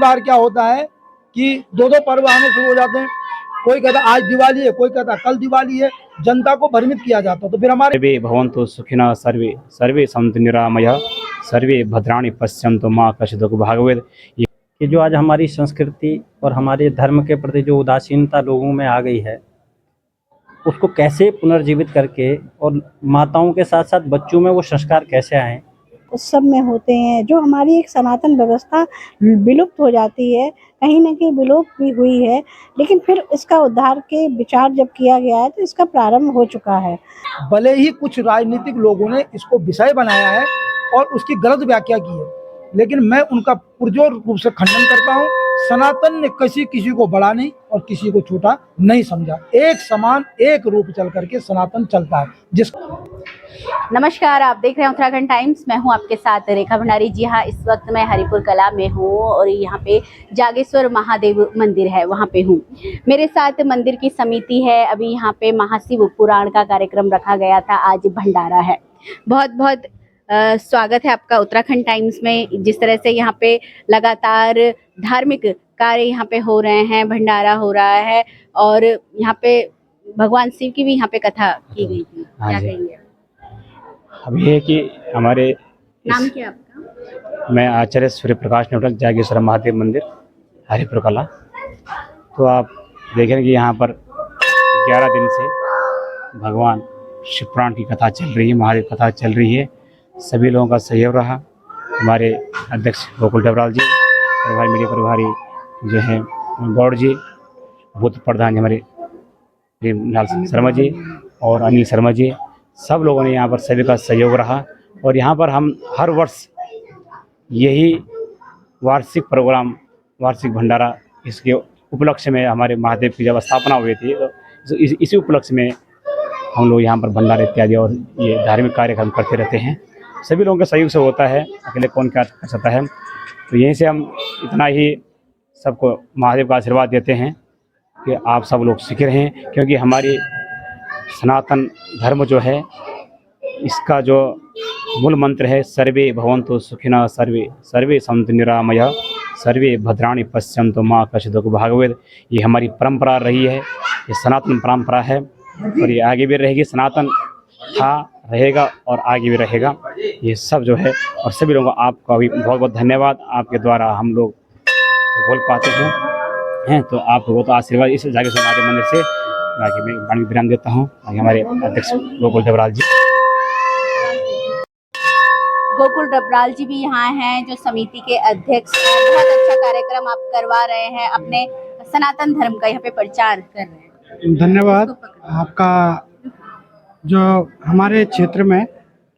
बार क्या होता है कि दो दो पर्व आने शुरू हो जाते हैं। कोई कहता आज दिवाली है, कोई कहता कल दिवाली है, जनता को भ्रमित किया जाता है। तो फिर हमारे सर्वे भवन्तु सुखिनः सर्वे सर्वे सन्तु निरामयः सर्वे भद्राणि पश्यन्तु मा कश्चित् दुःखं भागवत। कि जो आज हमारी संस्कृति और हमारे धर्म के प्रति जो उदासीनता लोगों में आ गई है, उसको कैसे पुनर्जीवित करके और माताओं के साथ साथ बच्चों में वो संस्कार कैसे आए। उत्सव में होते हैं, जो हमारी एक सनातन व्यवस्था विलुप्त हो जाती है, कहीं न कहीं विलुप्त भी हुई है, लेकिन फिर इसका उद्धार के विचार जब किया गया है तो इसका प्रारंभ हो चुका है। भले ही कुछ राजनीतिक लोगों ने इसको विषय बनाया है और उसकी गलत व्याख्या की है, लेकिन मैं उनका पुरजोर रूप से खंडन करता हूँ। सनातन ने किसी को बड़ा नहीं और किसी को छोटा नहीं समझा। एक समान एक रूप चल करके सनातन चलता है। नमस्कार, आप देख रहे हैं उत्तराखंड टाइम्स। मैं हूं आपके साथ रेखा भंडारी। जी हाँ, इस वक्त मैं हरिपुर कला में हूं और यहाँ पे जागेश्वर महादेव मंदिर है, वहाँ पे हूँ। मेरे साथ मंदिर की समिति है। अभी यहाँ पे महाशिव पुराण का कार्यक्रम रखा गया था, आज भंडारा है। बहुत बहुत स्वागत है आपका उत्तराखंड टाइम्स में। जिस तरह से यहाँ पे लगातार धार्मिक कार्य यहाँ पे हो रहे हैं, भंडारा हो रहा है और यहाँ पे भगवान शिव की भी यहाँ पे कथा की गई थी। क्या कहेंगे? अब ये है कि हमारे नाम क्या आपका? मैं आचार्य सूर्य प्रकाश नोटल, जागेश्वर महादेव मंदिर, हरिपुर कला। तो आप देखेंगे कि यहाँ पर 11 दिन से भगवान शिव पुराण की कथा चल रही है, महादेव कथा चल रही है। सभी लोगों का सहयोग रहा। हमारे अध्यक्ष गोकुल डबराल जी, प्रभारी मीडिया प्रभारी जो हैं गौड़ जी, बूथ प्रधान हमारे लाल शर्मा जी और अनिल शर्मा जी, सब लोगों ने यहाँ पर सभी का सहयोग रहा। और यहाँ पर हम हर वर्ष यही वार्षिक प्रोग्राम, वार्षिक भंडारा, इसके उपलक्ष्य में हमारे महादेव की जब स्थापना हुई थी तो इसी उपलक्ष्य में हम लोग यहाँ पर भंडारा इत्यादि और ये धार्मिक कार्यक्रम करते रहते हैं। सभी लोगों के सहयोग से होता है, अकेले कौन क्या कर सकता है। तो यहीं से हम इतना ही सबको महादेव का आशीर्वाद देते हैं कि आप सब लोग सीख रहे हैं, क्योंकि हमारी सनातन धर्म जो है, इसका जो मूल मंत्र है सर्वे भवन्तु सुखिनः सर्वे सर्वे सन्तु निरामयः सर्वे भद्राणि पश्यन्तु मा कश्चित् दुःखं भागवत। ये हमारी परंपरा रही है, ये सनातन परंपरा है और ये आगे भी रहेगी। सनातन था, रहेगा और आगे भी रहेगा। ये सब जो है, और सभी लोगों को आपका भी बहुत बहुत धन्यवाद। आपके द्वारा हम लोग बोल पाते हैं तो आप बहुत आशीर्वाद इस जागेश्वर महादेव मंदिर से बाकी मैं वाणी विराम देता हूँ। हमारे अध्यक्ष गोकुल डबराल जी, गोकुल डबराल जी भी यहाँ हैं, जो समिति के अध्यक्ष हैं। बहुत अच्छा कार्यक्रम आप करवा रहे हैं, अपने सनातन धर्म का यहाँ पे प्रचार कर रहे हैं। धन्यवाद आपका। जो हमारे क्षेत्र में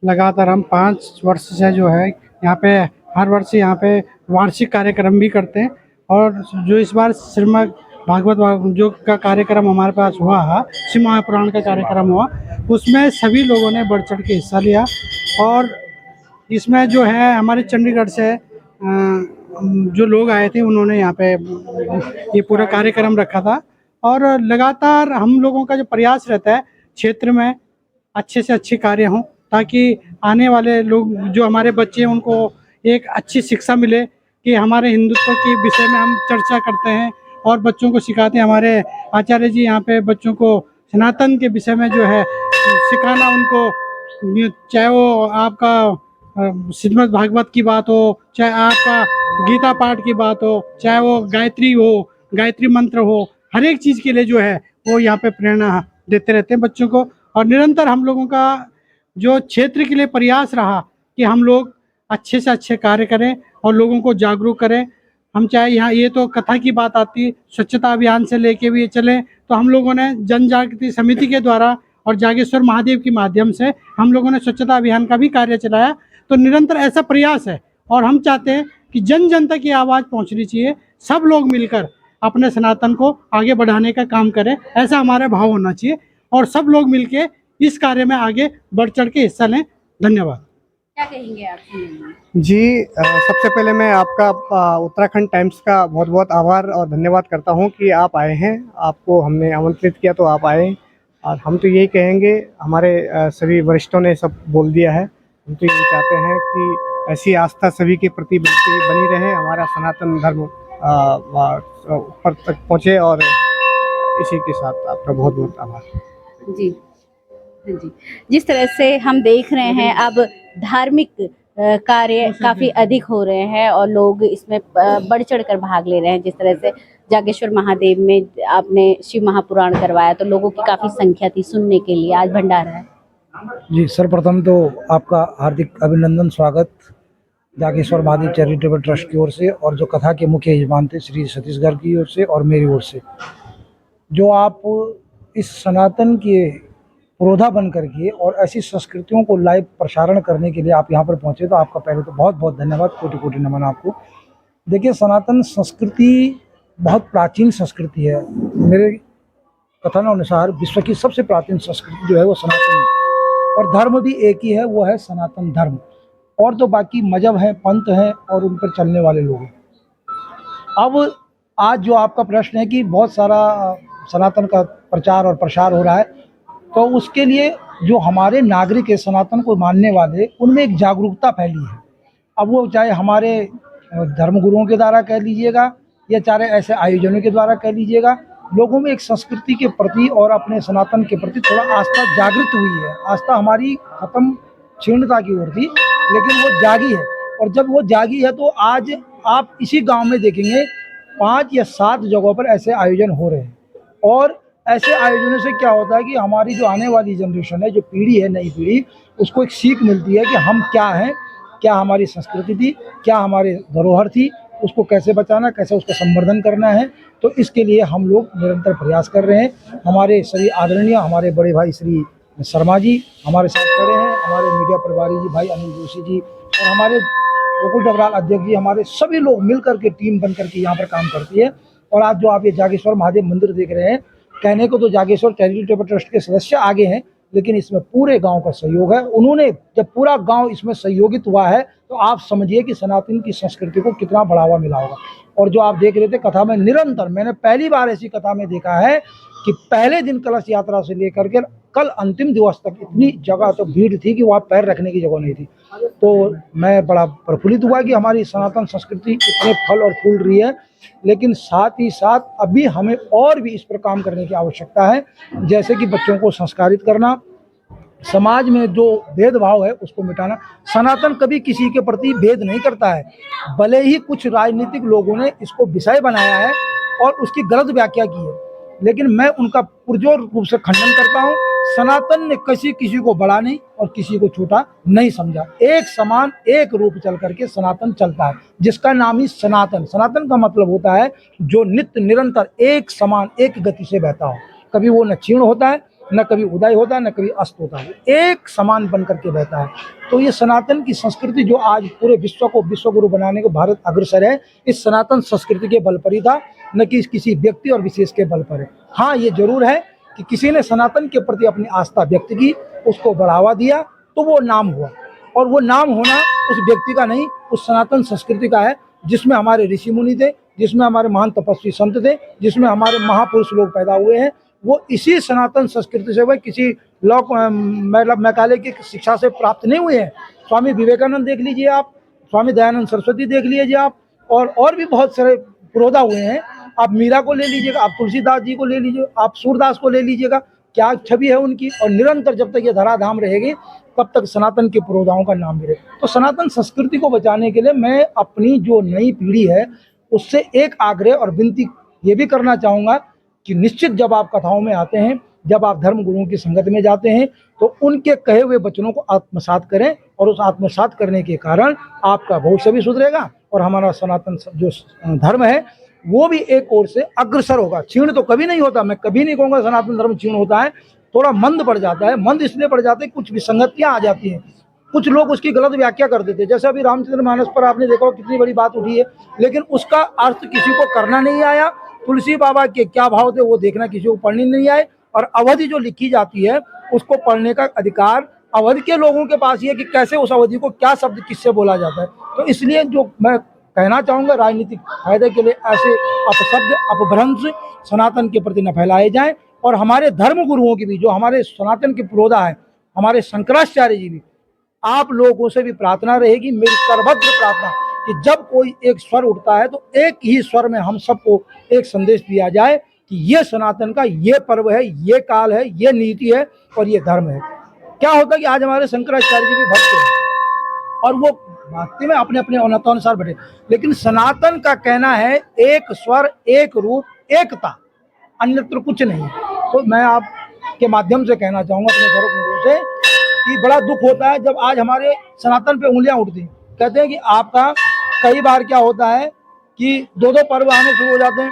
लगातार हम 5 वर्ष से जो है यहाँ पे हर वर्ष यहाँ पे वार्षिक कार्यक्रम भी करते हैं। और जो इस बार श्रीमद् भागवत जो का कार्यक्रम हमारे पास हुआ है, शिव महापुराण का कार्यक्रम हुआ, उसमें सभी लोगों ने बढ़ चढ़ के हिस्सा लिया। और इसमें जो है हमारे चंडीगढ़ से जो लोग आए थे, उन्होंने यहाँ पे ये पूरा कार्यक्रम रखा था। और लगातार हम लोगों का जो प्रयास रहता है क्षेत्र में अच्छे से अच्छे कार्य हों, ताकि आने वाले लोग जो हमारे बच्चे हैं उनको एक अच्छी शिक्षा मिले कि हमारे हिंदुत्व के विषय में हम चर्चा करते हैं और बच्चों को सिखाते हैं। हमारे आचार्य जी यहाँ पे बच्चों को सनातन के विषय में जो है सिखाना, उनको चाहे वो आपका श्रीमद् भागवत की बात हो, चाहे आपका गीता पाठ की बात हो, चाहे वो गायत्री हो, गायत्री मंत्र हो, हर एक चीज़ के लिए जो है वो यहाँ पे प्रेरणा देते रहते हैं बच्चों को। और निरंतर हम लोगों का जो क्षेत्र के लिए प्रयास रहा कि हम लोग अच्छे से अच्छे कार्य करें और लोगों को जागरूक करें। हम चाहे यहाँ ये तो कथा की बात आती, स्वच्छता अभियान से लेके भी चले, तो हम लोगों ने जन जागृति समिति के द्वारा और जागेश्वर महादेव के माध्यम से हम लोगों ने स्वच्छता अभियान का भी कार्य चलाया। तो निरंतर ऐसा प्रयास है और हम चाहते हैं कि जन जन तक ये आवाज़ पहुँचनी चाहिए, सब लोग मिलकर अपने सनातन को आगे बढ़ाने का काम करें, ऐसा हमारा भाव होना चाहिए और सब लोग मिलके इस कार्य में आगे बढ़ चढ़ के हिस्सा लें। धन्यवाद। क्या कहेंगे आप? जी, सबसे पहले मैं आपका उत्तराखंड टाइम्स का बहुत बहुत आभार और धन्यवाद करता हूं कि आप आए हैं। आपको हमने आमंत्रित किया तो आप आए। और हम तो यही कहेंगे, हमारे सभी वरिष्ठों ने सब बोल दिया है। हम तो यही चाहते हैं कि ऐसी आस्था सभी के प्रति बनी रहे, हमारा सनातन धर्म ऊपर तक पहुँचे। और इसी के साथ आपका बहुत बहुत आभार। जी हाँ जी, जिस तरह से हम देख रहे हैं अब धार्मिक कार्य काफी अधिक हो रहे हैं और लोग इसमें बढ़ चढ़ कर भाग ले रहे हैं। जिस तरह से जागेश्वर महादेव में आपने शिव महापुराण करवाया तो लोगों की काफी संख्या थी सुनने के लिए, आज भंडारा है। जी, सर्वप्रथम तो आपका हार्दिक अभिनंदन, स्वागत जागेश्वर महादेव चैरिटेबल ट्रस्ट की ओर से और जो कथा के मुख्य यजमान थे श्री सतीश गर्ग की ओर से और मेरी ओर से। जो आप इस सनातन के पुरोधा बन करके और ऐसी संस्कृतियों को लाइव प्रसारण करने के लिए आप यहाँ पर पहुँचे, तो आपका पहले तो बहुत बहुत धन्यवाद, कोटि कोटि नमन आपको। देखिए, सनातन संस्कृति बहुत प्राचीन संस्कृति है। मेरे कथन अनुसार विश्व की सबसे प्राचीन संस्कृति जो है वो सनातन है, और धर्म भी एक ही है, वो है सनातन धर्म। और तो बाकी मजहब है, पंथ है और उन पर चलने वाले लोग हैं। अब आज जो आपका प्रश्न है कि बहुत सारा सनातन का प्रचार और प्रसार हो रहा है, तो उसके लिए जो हमारे नागरिक है सनातन को मानने वाले, उनमें एक जागरूकता फैली है। अब वो चाहे हमारे धर्मगुरुओं के द्वारा कह लीजिएगा या चाहे ऐसे आयोजनों के द्वारा कह लीजिएगा, लोगों में एक संस्कृति के प्रति और अपने सनातन के प्रति थोड़ा आस्था जागृत हुई है। आस्था हमारी खत्म क्षीणता की ओर थी, लेकिन वो जागी है। और जब वो जागी है तो आज आप इसी गांव में देखेंगे 5 या 7 जगहों पर ऐसे आयोजन हो रहे हैं। और ऐसे आयोजनों से क्या होता है कि हमारी जो आने वाली जनरेशन है, जो पीढ़ी है, नई पीढ़ी, उसको एक सीख मिलती है कि हम क्या हैं, क्या हमारी संस्कृति थी, क्या हमारे धरोहर थी, उसको कैसे बचाना, कैसे उसका संवर्धन करना है। तो इसके लिए हम लोग निरंतर प्रयास कर रहे हैं। हमारे सभी आदरणीय हमारे बड़े भाई श्री शर्मा जी हमारे साथ खड़े हैं, हमारे मीडिया प्रभारी जी भाई अनिल जोशी जी और हमारे गोकुल डबराल अध्यक्ष जी, हमारे सभी लोग मिल करके टीम बन करके यहाँ पर काम करती है। और आज जो आप ये जागेश्वर महादेव मंदिर देख रहे हैं, कहने को तो जागेश्वर चैरिटेबल ट्रस्ट के सदस्य आगे हैं, लेकिन इसमें पूरे गांव का सहयोग है। उन्होंने जब पूरा गांव इसमें सहयोगित हुआ है, तो आप समझिए कि सनातन की संस्कृति को कितना बढ़ावा मिला होगा। और जो आप देख रहे थे कथा में निरंतर, मैंने पहली बार ऐसी कथा में देखा है कि पहले दिन कलश यात्रा से लेकर के कल अंतिम दिवस तक इतनी जगह तो भीड़ थी कि वहाँ पैर रखने की जगह नहीं थी। तो मैं बड़ा प्रफुल्लित हुआ कि हमारी सनातन संस्कृति इतने फल और फूल रही है। लेकिन साथ ही साथ अभी हमें और भी इस पर काम करने की आवश्यकता है, जैसे कि बच्चों को संस्कारित करना, समाज में जो भेदभाव है उसको मिटाना। सनातन कभी किसी के प्रति भेद नहीं करता है, भले ही कुछ राजनीतिक लोगों ने इसको विषय बनाया है और उसकी गलत व्याख्या की है, लेकिन मैं उनका पुरजोर रूप से खंडन करता हूँ। सनातन ने किसी को बड़ा नहीं और किसी को छोटा नहीं समझा। एक समान एक रूप चल करके सनातन चलता है, जिसका नाम ही सनातन। सनातन का मतलब होता है जो नित्य निरंतर एक समान एक गति से बहता हो। कभी वो न क्षीण होता है, न कभी उदय होता है, न कभी अस्त होता है, एक समान बन करके बहता है। तो ये सनातन की संस्कृति जो आज पूरे विश्व को विश्वगुरु बनाने को भारत अग्रसर है, इस सनातन संस्कृति के बल पर ही था, न कि किसी व्यक्ति और विशेष के बल पर है। हाँ, ये जरूर है कि किसी ने सनातन के प्रति अपनी आस्था व्यक्त की, उसको बढ़ावा दिया, तो वो नाम हुआ। और वो नाम होना उस व्यक्ति का नहीं, उस सनातन संस्कृति का है, जिसमें हमारे ऋषि मुनि थे, जिसमें हमारे महान तपस्वी संत थे, जिसमें हमारे महापुरुष लोग पैदा हुए हैं। वो इसी सनातन संस्कृति से हुए, किसी लौक मैकाले की शिक्षा से प्राप्त नहीं हुए हैं। स्वामी विवेकानंद देख लीजिए आप, स्वामी दयानंद सरस्वती देख लीजिए आप, और भी बहुत सारे पुरोधा हुए हैं। आप मीरा को ले लीजिएगा, आप तुलसीदास जी को ले लीजिए, आप सूरदास को ले लीजिएगा, क्या छवि है उनकी। और निरंतर जब तक ये धराधाम रहेगी तब तक सनातन के पुरोधाओं का नाम भी रहेगा। तो सनातन संस्कृति को बचाने के लिए मैं अपनी जो नई पीढ़ी है उससे एक आग्रह और विनती ये भी करना चाहूँगा कि निश्चित जब आप कथाओं में आते हैं, जब आप धर्म गुरुओं की संगत में जाते हैं, तो उनके कहे हुए वचनों को आत्मसात करें। और उस आत्मसात करने के कारण आपका भविष्य भी सुधरेगा और हमारा सनातन जो धर्म है वो भी एक ओर से अग्रसर होगा। क्षीण तो कभी नहीं होता, मैं कभी नहीं कहूँगा सनातन धर्म क्षीण होता है, थोड़ा मंद पड़ जाता है। मंद इसलिए पड़ जाते हैं, कुछ विसंगतियाँ आ जाती हैं, कुछ लोग उसकी गलत व्याख्या कर देते हैं। जैसे अभी रामचंद्र मानस पर आपने देखा कितनी बड़ी बात उठी है, लेकिन उसका अर्थ किसी को करना नहीं आया। तुलसी बाबा के क्या भाव थे वो देखना किसी को पढ़ने नहीं आए। और अवधि जो लिखी जाती है उसको पढ़ने का अधिकार अवधि के लोगों के पास ही है कि कैसे उस अवधि को क्या शब्द किससे बोला जाता है। तो इसलिए जो मैं कहना चाहूँगा, राजनीतिक फायदे के लिए ऐसे अपशब्द अपभ्रंश सनातन के प्रति न फैलाए जाएं। और हमारे धर्म गुरुओं की भी, जो हमारे सनातन के पुरोधा है, हमारे शंकराचार्य जी भी, आप लोगों से भी प्रार्थना रहेगी, मेरी करभद्र प्रार्थना कि जब कोई एक स्वर उठता है तो एक ही स्वर में हम सबको एक संदेश दिया जाए कि ये सनातन का ये पर्व है, ये काल है, ये नीति है और ये धर्म है। क्या होता है कि आज हमारे शंकराचार्य जी भी भक्त हैं और वो भक्ति में अपने अपने अवनतानुसार बैठे, लेकिन सनातन का कहना है एक स्वर, एक रूप, एकता, अन्यत्र कुछ नहीं। तो मैं आपके माध्यम से कहना चाहूँगा अपने धर्म से कि बड़ा दुख होता है जब आज हमारे सनातन पे उंगलियां उठती। कहते हैं कि आपका कई बार क्या होता है कि दो दो पर्व आने शुरू हो जाते हैं,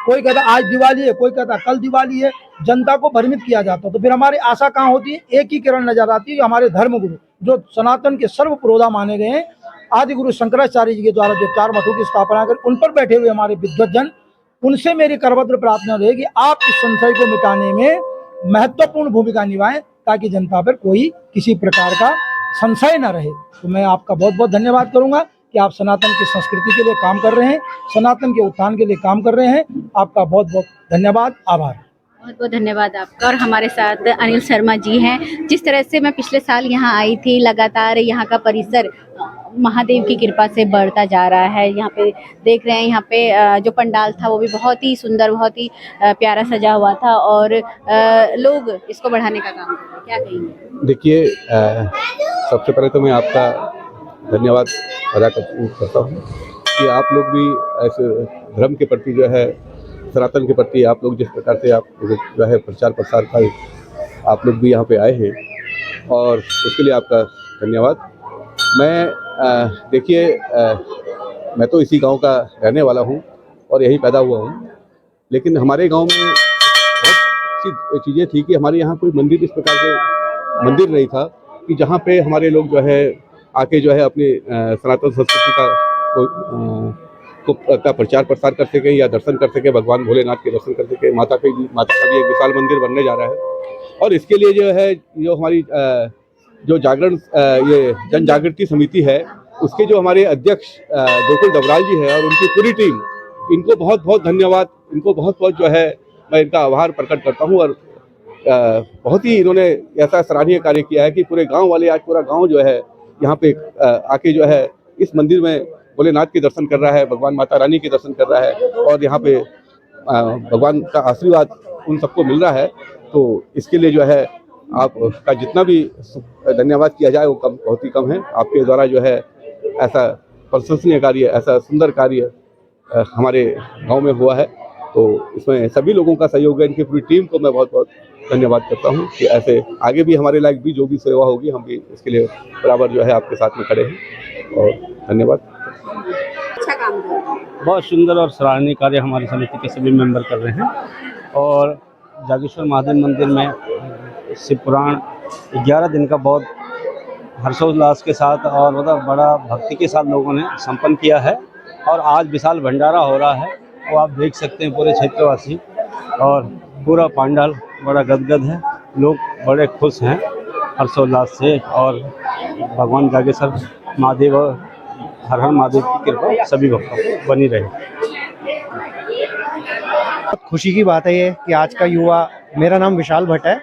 कोई कहता आज दिवाली है, कोई कहता कल दिवाली है, जनता को भ्रमित किया जाता है। तो फिर हमारी आशा कहाँ होती है? एक ही किरण नजर आती है, हमारे धर्म गुरु जो सनातन के सर्व पुरोधा माने गए हैं, आदि गुरु शंकराचार्य जी के द्वारा जो 4 मठों की स्थापना कर उन पर बैठे हुए हमारे विद्वज्जन, उनसे मेरी करबद्ध प्रार्थना रहेगी आप इस संशय को मिटाने में महत्वपूर्ण भूमिका निभाएं ताकि जनता पर कोई किसी प्रकार का संशय न रहे। तो मैं आपका बहुत बहुत धन्यवाद करूंगा कि आप सनातन की संस्कृति के लिए काम कर रहे हैं, सनातन के उत्थान के लिए काम कर रहे हैं। आपका बहुत बहुत धन्यवाद, आभार। बहुत बहुत धन्यवाद आपका। और हमारे साथ अनिल शर्मा जी हैं। जिस तरह से मैं पिछले साल यहाँ आई थी, लगातार यहाँ का परिसर महादेव की कृपा से बढ़ता जा रहा है। यहाँ पे देख रहे हैं, यहाँ पे जो पंडाल था वो भी बहुत ही सुंदर, बहुत ही प्यारा सजा हुआ था और लोग इसको बढ़ाने का काम कर रहे हैं। क्या कहेंगे? देखिए, सबसे पहले तो मैं आपका धन्यवाद अदा करता हूँ कि आप लोग भी ऐसे धर्म के प्रति जो है, सनातन के प्रति आप लोग जिस प्रकार से आप जो है प्रचार प्रसार का आप लोग भी यहाँ पे आए हैं और उसके लिए आपका धन्यवाद। मैं देखिए, मैं तो इसी गांव का रहने वाला हूँ और यहीं पैदा हुआ हूँ, लेकिन हमारे गांव में बहुत सी चीज़ें थी कि हमारे यहाँ कोई मंदिर इस प्रकार के मंदिर नहीं था कि जहाँ पे हमारे लोग जो है आके जो है अपनी सनातन संस्कृति का प्रचार प्रसार कर सके या दर्शन कर सके, भगवान भोलेनाथ के दर्शन कर सके। माता का भी एक विशाल मंदिर बनने जा रहा है और इसके लिए जो है जो हमारी जो जागरण ये जन जागृति समिति है, उसके जो हमारे अध्यक्ष गोकुल डबराल जी है और उनकी पूरी टीम, इनको बहुत बहुत धन्यवाद, इनको बहुत बहुत जो है मैं इनका आभार प्रकट करता हूँ। और बहुत ही इन्होंने ऐसा सराहनीय कार्य किया है कि पूरे गाँव वाले, आज पूरा गाँव जो है यहाँ पे आके जो है इस मंदिर में भोलेनाथ के दर्शन कर रहा है, भगवान माता रानी के दर्शन कर रहा है और यहाँ पे भगवान का आशीर्वाद उन सबको मिल रहा है। तो इसके लिए जो है आपका जितना भी धन्यवाद किया जाए वो कम, बहुत ही कम है। आपके द्वारा जो है ऐसा प्रशंसनीय कार्य, ऐसा सुंदर कार्य हमारे गांव में हुआ है, तो इसमें सभी लोगों का सहयोग है। इनकी पूरी टीम को मैं बहुत बहुत धन्यवाद करता हूं कि ऐसे आगे भी हमारे लायक भी जो भी सेवा होगी हम भी इसके लिए बराबर जो है आपके साथ में खड़े हैं और धन्यवाद। अच्छा काम कर रहे हैं। बहुत सुंदर और सराहनीय कार्य हमारी समिति के सभी मेंबर कर रहे हैं और जागेश्वर महादेव मंदिर में शिव पुराण 11 दिन का बहुत हर्षोल्लास के साथ और मतलब बड़ा भक्ति के साथ लोगों ने संपन्न किया है और आज विशाल भंडारा हो रहा है और आप देख सकते हैं पूरे क्षेत्रवासी और पूरा पंडाल बड़ा गदगद है, लोग बड़े खुश हैं हर्षोल्लास से और भगवान जागेश्वर महादेव और हर हर महादेव की कृपा सभी भक्तों को बनी रहे। बहुत खुशी की बात है ये कि आज का युवा, मेरा नाम विशाल भट्ट है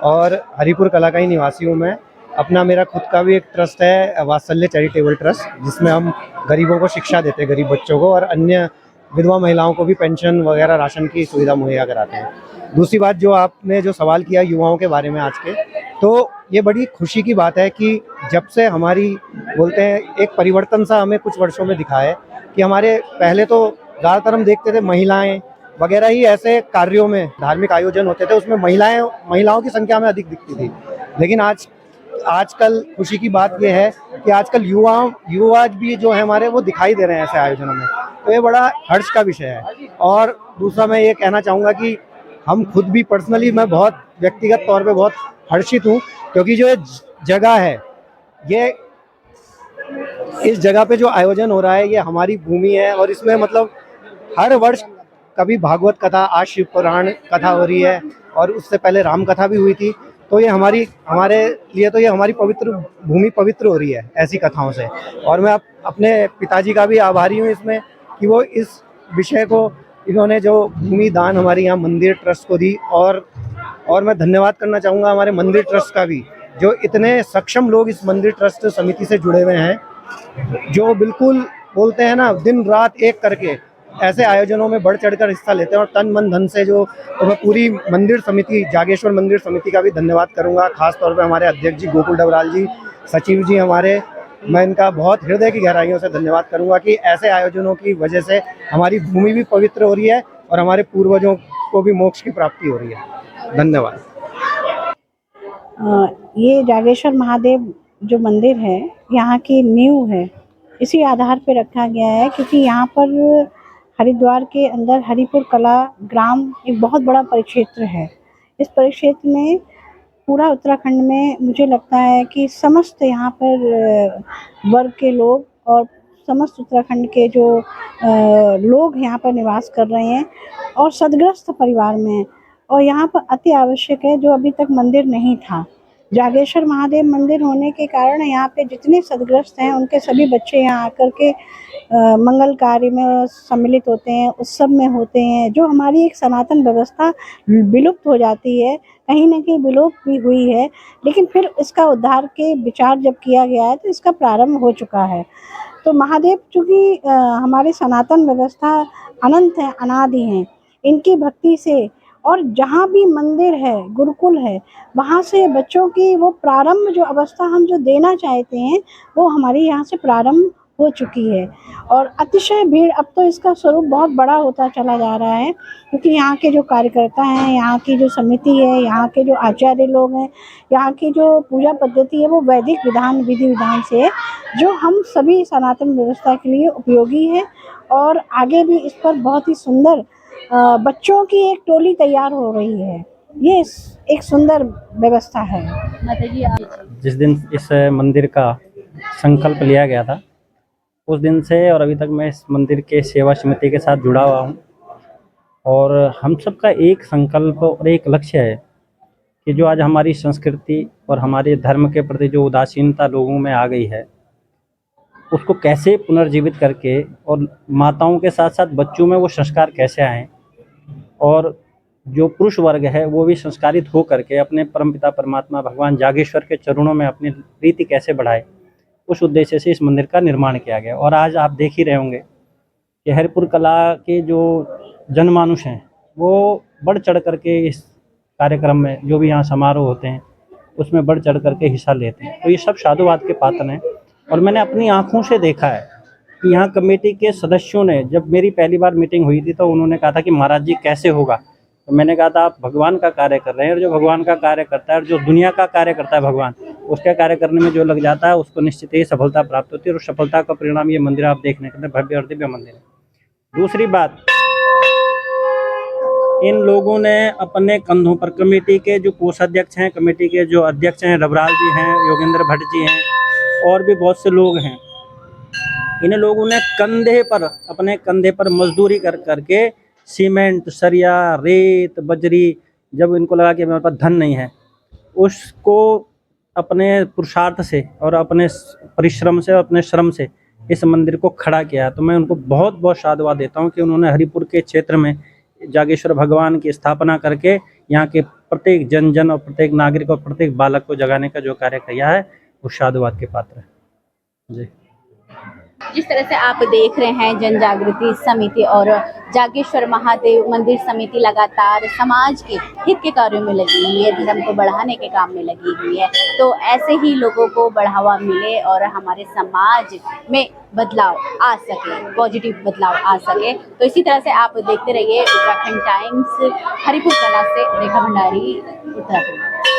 और हरिपुर कला का ही निवासी हूँ मैं। अपना मेरा खुद का भी एक ट्रस्ट है, वात्सल्य चैरिटेबल ट्रस्ट, जिसमें हम गरीबों को शिक्षा देते हैं, गरीब बच्चों को, और अन्य विधवा महिलाओं को भी पेंशन वगैरह राशन की सुविधा मुहैया कराते हैं। दूसरी बात, जो आपने जो सवाल किया युवाओं के बारे में आज के, तो ये बड़ी खुशी की बात है कि जब से हमारी बोलते हैं एक परिवर्तन सा हमें कुछ वर्षों में दिखा है कि हमारे पहले तो ज़्यादातर हम देखते थे महिलाएं वगैरह ही ऐसे कार्यों में, धार्मिक आयोजन होते थे उसमें महिलाओं की संख्या में अधिक दिखती थी, लेकिन आजकल खुशी की बात यह है कि आजकल युवा भी जो है हमारे वो दिखाई दे रहे हैं ऐसे आयोजनों में, तो ये बड़ा हर्ष का विषय है। और दूसरा मैं ये कहना चाहूँगा कि हम खुद भी पर्सनली, मैं बहुत व्यक्तिगत तौर पे बहुत हर्षित हूँ क्योंकि जो ये जगह है, ये इस जगह पे जो आयोजन हो रहा है ये हमारी भूमि है और इसमें मतलब हर वर्ष कभी भागवत कथा, आज शिव पुराण कथा हो रही है और उससे पहले राम कथा भी हुई थी, तो ये हमारे लिए तो ये हमारी पवित्र भूमि पवित्र हो रही है ऐसी कथाओं से। और मैं अपने पिताजी का भी आभारी हूँ इसमें कि वो इस विषय को, इन्होंने जो भूमि दान हमारे यहाँ मंदिर ट्रस्ट को दी, और मैं धन्यवाद करना चाहूँगा हमारे मंदिर ट्रस्ट का भी, जो इतने सक्षम लोग इस मंदिर ट्रस्ट समिति से जुड़े हुए हैं, जो बिल्कुल बोलते हैं ना, दिन रात एक करके ऐसे आयोजनों में बढ़ चढ़कर हिस्सा लेते हैं और तन मन धन से जो, तो मैं पूरी मंदिर समिति, जागेश्वर मंदिर समिति का भी धन्यवाद करूंगा। खास तौर पे हमारे अध्यक्ष जी गोकुल डबराल जी, सचिव जी हमारे, मैं इनका बहुत हृदय की गहराइयों से धन्यवाद करूंगा कि ऐसे आयोजनों की वजह से हमारी भूमि भी पवित्र हो रही है और हमारे पूर्वजों को भी मोक्ष की प्राप्ति हो रही है। धन्यवाद। ये जागेश्वर महादेव जो मंदिर है, यहाँ की नींव है, इसी आधार पे रखा गया है क्योंकि यहाँ पर हरिद्वार के अंदर हरिपुर कला ग्राम एक बहुत बड़ा परिक्षेत्र है। इस परिक्षेत्र में पूरा उत्तराखंड में मुझे लगता है कि समस्त यहाँ पर वर्ग के लोग और समस्त उत्तराखंड के जो लोग यहाँ पर निवास कर रहे हैं और सदग्रस्त परिवार में हैं। और यहाँ पर अति आवश्यक है, जो अभी तक मंदिर नहीं था, जागेश्वर महादेव मंदिर होने के कारण यहाँ पे जितने सदग्रस्त हैं उनके सभी बच्चे यहाँ आकर के मंगल कार्य में सम्मिलित होते हैं, उत्सव में होते हैं। जो हमारी एक सनातन व्यवस्था विलुप्त हो जाती है, कहीं ना कहीं विलुप्त भी हुई है, लेकिन फिर इसका उद्धार के विचार जब किया गया है तो इसका प्रारंभ हो चुका है। तो महादेव चूँकि हमारे सनातन व्यवस्था अनंत है, अनादि हैं, इनकी भक्ति से और जहाँ भी मंदिर है, गुरुकुल है, वहाँ से बच्चों की वो प्रारंभ जो अवस्था हम जो देना चाहते हैं वो हमारे यहाँ से प्रारंभ हो चुकी है। और अतिशय भीड़, अब तो इसका स्वरूप बहुत बड़ा होता चला जा रहा है क्योंकि यहाँ के जो कार्यकर्ता हैं, यहाँ की जो समिति है, यहाँ के जो आचार्य लोग हैं, यहाँ की जो पूजा पद्धति है वो वैदिक विधि विधान से है, जो हम सभी सनातन व्यवस्था के लिए उपयोगी है। और आगे भी इस पर बहुत ही सुंदर बच्चों की एक टोली तैयार हो रही है। ये एक सुंदर व्यवस्था है। जिस दिन इस मंदिर का संकल्प लिया गया था उस दिन से और अभी तक मैं इस मंदिर के सेवा समिति के साथ जुड़ा हुआ हूँ। और हम सबका एक संकल्प और एक लक्ष्य है कि जो आज हमारी संस्कृति और हमारे धर्म के प्रति जो उदासीनता लोगों में आ गई है, उसको कैसे पुनर्जीवित करके और माताओं के साथ साथ बच्चों में वो संस्कार कैसे आएँ और जो पुरुष वर्ग है वो भी संस्कारित हो करके अपने परमपिता परमात्मा भगवान जागेश्वर के चरणों में अपनी प्रीति कैसे बढ़ाए, उस उद्देश्य से इस मंदिर का निर्माण किया गया। और आज आप देख ही रहे होंगे कि हरिपुर कला के जो जनमानुष हैं वो बढ़ चढ़ करके इस कार्यक्रम में, जो भी यहाँ समारोह होते हैं उसमें बढ़ चढ़ करके हिस्सा लेते हैं। तो ये सब साधुवाद के पात्र हैं। और मैंने अपनी आँखों से देखा है कि यहाँ कमेटी के सदस्यों ने, जब मेरी पहली बार मीटिंग हुई थी तो उन्होंने कहा था कि महाराज जी कैसे होगा, तो मैंने कहा था आप भगवान का कार्य कर रहे हैं और जो भगवान का कार्य करता है और जो दुनिया का कार्य करता है भगवान, उसका कार्य करने में जो लग जाता है उसको निश्चित ही सफलता प्राप्त होती है। और सफलता का परिणाम ये मंदिर आप देखने के अंदर भव्य और दिव्य मंदिर है। दूसरी बात, इन लोगों ने अपने कंधों पर, कमेटी के जो कोषाध्यक्ष हैं, कमेटी के जो अध्यक्ष हैं, डबराल जी हैं, योगेंद्र भट्ट जी हैं और भी बहुत से लोग हैं, इन लोगों ने अपने कंधे पर मजदूरी कर करके सीमेंट, सरिया, रेत, बजरी, जब इनको लगा कि हमारे पास धन नहीं है, उसको अपने पुरुषार्थ से और अपने परिश्रम से और अपने श्रम से इस मंदिर को खड़ा किया। तो मैं उनको बहुत बहुत साधुवाद देता हूँ कि उन्होंने हरिपुर के क्षेत्र में जागेश्वर भगवान की स्थापना करके यहाँ के प्रत्येक जन और प्रत्येक नागरिक और प्रत्येक बालक को जगाने का जो कार्य किया है वो साधुवाद के पात्र है जी। जिस तरह से आप देख रहे हैं, जन जागृति समिति और जागेश्वर महादेव मंदिर समिति लगातार समाज के हित के कार्यों में लगी हुई है, धर्म को बढ़ाने के काम में लगी हुई है। तो ऐसे ही लोगों को बढ़ावा मिले और हमारे समाज में बदलाव आ सके, पॉजिटिव बदलाव आ सके। तो इसी तरह से आप देखते रहिए उत्तराखंड टाइम्स। हरिपुर कला से रेखा भंडारी, उत्तराखंड।